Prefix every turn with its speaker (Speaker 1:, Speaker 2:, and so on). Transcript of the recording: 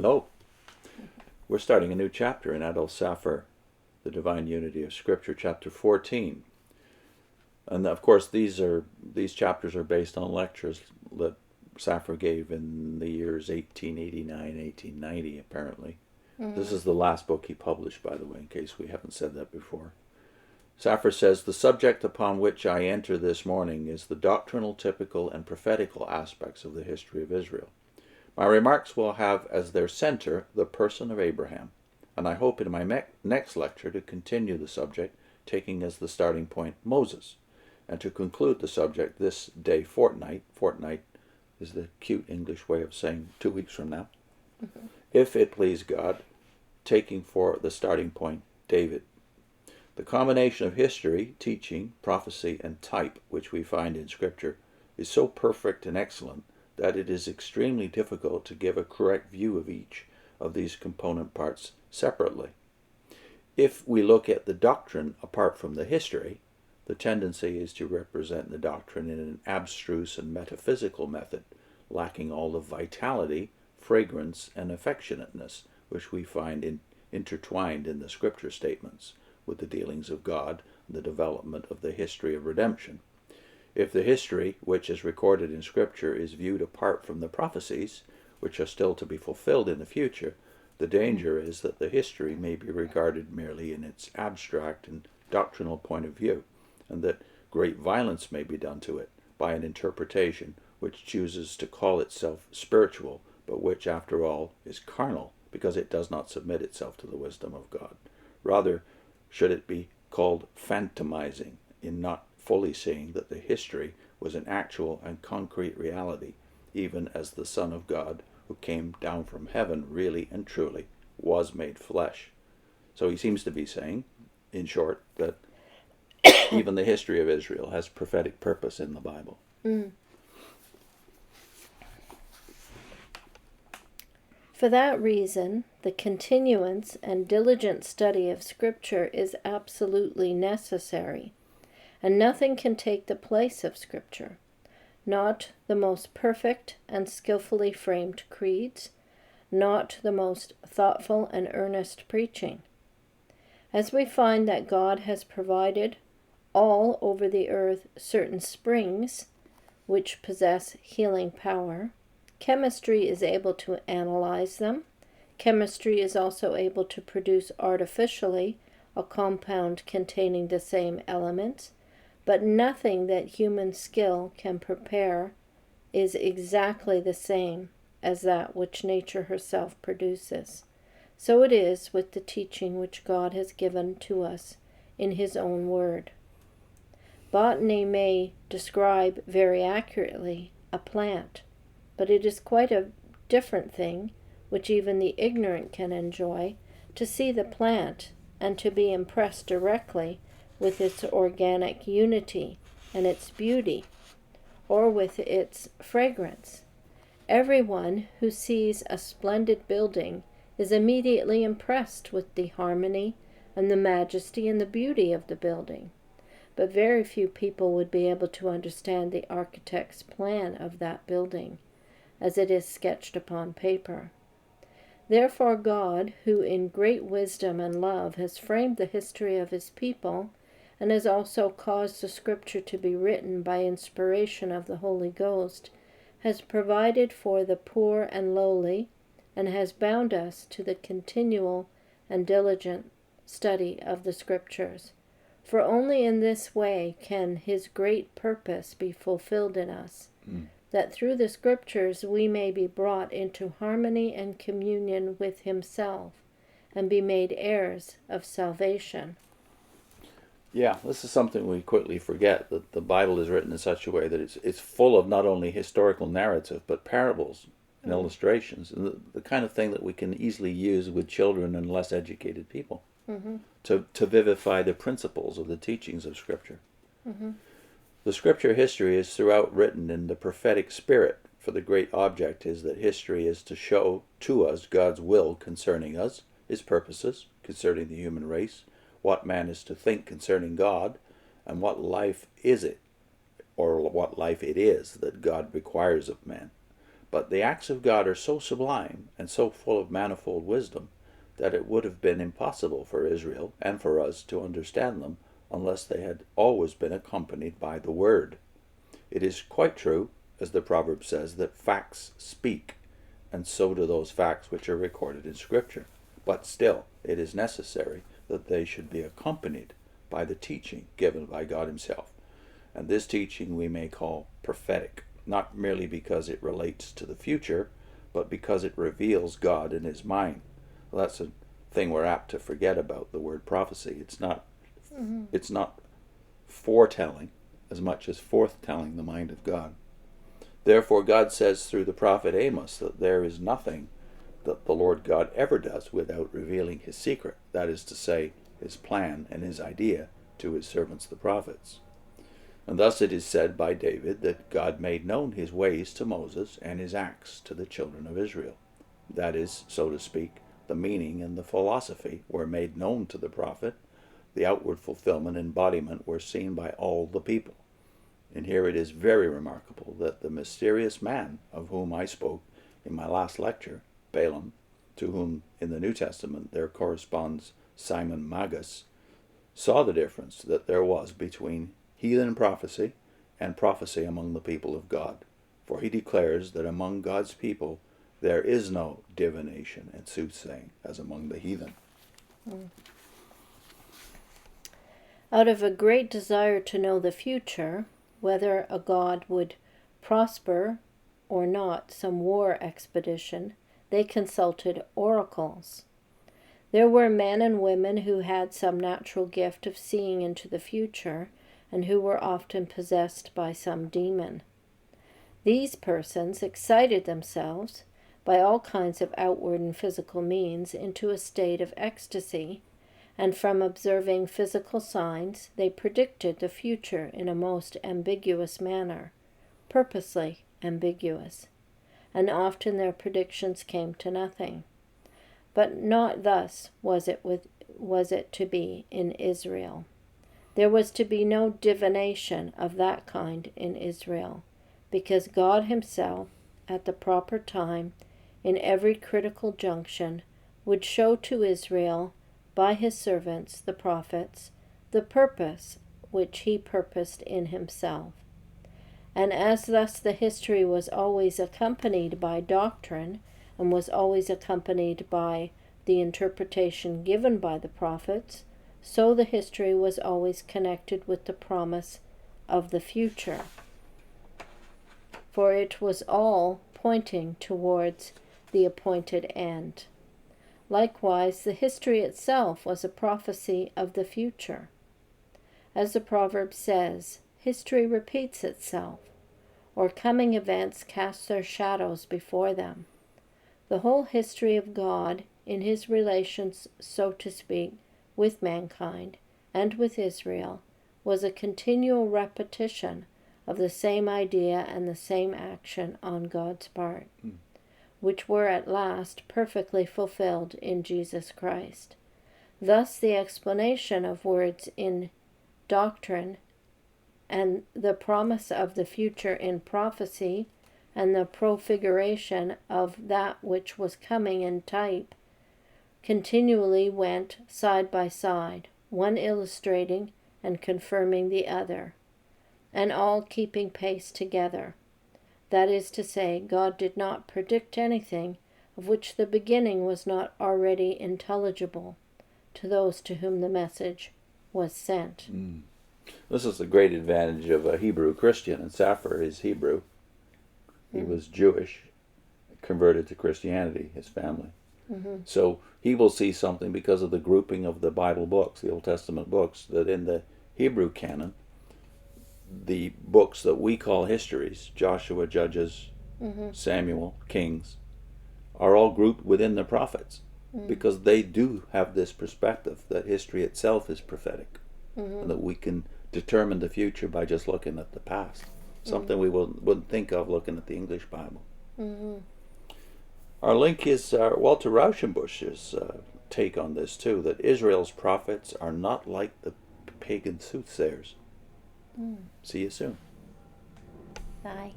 Speaker 1: Hello. We're starting a new chapter in Adolph Saphir, The Divine Unity of Scripture, chapter 14. And of course, these chapters are based on lectures that Saphir gave in the years 1889, 1890, apparently. Mm-hmm. This is the last book he published, by the way, in case we haven't said that before. Saphir says, "The subject upon which I enter this morning is the doctrinal, typical, and prophetical aspects of the history of Israel. My remarks will have as their center the person of Abraham, and I hope in my next lecture to continue the subject, taking as the starting point Moses, and to conclude the subject this day fortnight." Fortnight is the cute English way of saying 2 weeks from now. Mm-hmm. "If it please God, taking for the starting point David. The combination of history, teaching, prophecy, and type which we find in Scripture is so perfect and excellent that it is extremely difficult to give a correct view of each of these component parts separately. If we look at the doctrine apart from the history, the tendency is to represent the doctrine in an abstruse and metaphysical method, lacking all the vitality, fragrance, and affectionateness which we find intertwined in the Scripture statements with the dealings of God and the development of the history of redemption. If the history, which is recorded in Scripture, is viewed apart from the prophecies, which are still to be fulfilled in the future, the danger is that the history may be regarded merely in its abstract and doctrinal point of view, and that great violence may be done to it by an interpretation which chooses to call itself spiritual, but which, after all, is carnal, because it does not submit itself to the wisdom of God. Rather, should it be called phantomizing, in not fully seeing that the history was an actual and concrete reality, even as the Son of God, who came down from heaven really and truly, was made flesh." So he seems to be saying, in short, that even the history of Israel has prophetic purpose in the Bible.
Speaker 2: Mm. For that reason, the continuance and diligent study of Scripture is absolutely necessary, and nothing can take the place of Scripture, not the most perfect and skillfully framed creeds, not the most thoughtful and earnest preaching. As we find that God has provided all over the earth certain springs which possess healing power, chemistry is able to analyze them. Chemistry is also able to produce artificially a compound containing the same elements, but nothing that human skill can prepare is exactly the same as that which nature herself produces. So it is with the teaching which God has given to us in His own word. Botany may describe very accurately a plant, but it is quite a different thing, which even the ignorant can enjoy, to see the plant and to be impressed directly with its organic unity and its beauty, or with its fragrance. Everyone who sees a splendid building is immediately impressed with the harmony and the majesty and the beauty of the building, but very few people would be able to understand the architect's plan of that building, as it is sketched upon paper. Therefore God, who in great wisdom and love has framed the history of His people, and has also caused the Scripture to be written by inspiration of the Holy Ghost, has provided for the poor and lowly, and has bound us to the continual and diligent study of the Scriptures. For only in this way can His great purpose be fulfilled in us, that through the Scriptures we may be brought into harmony and communion with Himself, and be made heirs of salvation.
Speaker 1: Yeah, this is something we quickly forget, that the Bible is written in such a way that it's full of not only historical narrative, but parables and illustrations, and the kind of thing that we can easily use with children and less educated people to vivify the principles of the teachings of Scripture. The Scripture history is throughout written in the prophetic spirit, for the great object is that history is to show to us God's will concerning us, His purposes concerning the human race, what man is to think concerning God, and what life is it, or what life it is that God requires of man. But the acts of God are so sublime and so full of manifold wisdom that it would have been impossible for Israel and for us to understand them unless they had always been accompanied by the Word. It is quite true, as the proverb says, that facts speak, and so do those facts which are recorded in Scripture. But still, it is necessary that they should be accompanied by the teaching given by God Himself. And this teaching we may call prophetic, not merely because it relates to the future, but because it reveals God in His mind. Well, that's a thing we're apt to forget about the word prophecy. It's not foretelling as much as forthtelling the mind of God. Therefore, God says through the prophet Amos that there is nothing that the Lord God ever does without revealing His secret, that is to say, His plan and His idea to His servants the prophets. And thus it is said by David that God made known His ways to Moses and His acts to the children of Israel. That is, so to speak, the meaning and the philosophy were made known to the prophet. The outward fulfillment and embodiment were seen by all the people. And here it is very remarkable that the mysterious man of whom I spoke in my last lecture, Balaam, to whom in the New Testament there corresponds Simon Magus, saw the difference that there was between heathen prophecy and prophecy among the people of God. For he declares that among God's people there is no divination and soothsaying as among the heathen.
Speaker 2: Out of a great desire to know the future, whether a god would prosper or not some war expedition, they consulted oracles. There were men and women who had some natural gift of seeing into the future, and who were often possessed by some demon. These persons excited themselves, by all kinds of outward and physical means, into a state of ecstasy, and from observing physical signs they predicted the future in a most ambiguous manner, purposely ambiguous, and often their predictions came to nothing. But not thus was it to be in Israel. There was to be no divination of that kind in Israel, because God Himself, at the proper time, in every critical junction, would show to Israel, by His servants, the prophets, the purpose which He purposed in Himself. And as thus the history was always accompanied by doctrine, and was always accompanied by the interpretation given by the prophets, so the history was always connected with the promise of the future. For it was all pointing towards the appointed end. Likewise, the history itself was a prophecy of the future. As the proverb says, history repeats itself, or coming events cast their shadows before them. The whole history of God, in His relations, so to speak, with mankind and with Israel, was a continual repetition of the same idea and the same action on God's part, which were at last perfectly fulfilled in Jesus Christ. Thus the explanation of words in doctrine, and the promise of the future in prophecy, and the prefiguration of that which was coming in type, continually went side by side, one illustrating and confirming the other, and all keeping pace together. That is to say, God did not predict anything of which the beginning was not already intelligible to those to whom the message was sent.
Speaker 1: This is the great advantage of a Hebrew Christian, and Saphir is Hebrew. He was Jewish, converted to Christianity, his family. So he will see something because of the grouping of the Bible books, the Old Testament books, that in the Hebrew canon, the books that we call histories, Joshua, Judges, Samuel, Kings, are all grouped within the prophets, because they do have this perspective that history itself is prophetic, and that we can determine the future by just looking at the past, something we wouldn't think of looking at the English Bible. Our link is Walter Rauschenbusch's take on this too, that Israel's prophets are not like the pagan soothsayers. See you soon.
Speaker 2: Bye.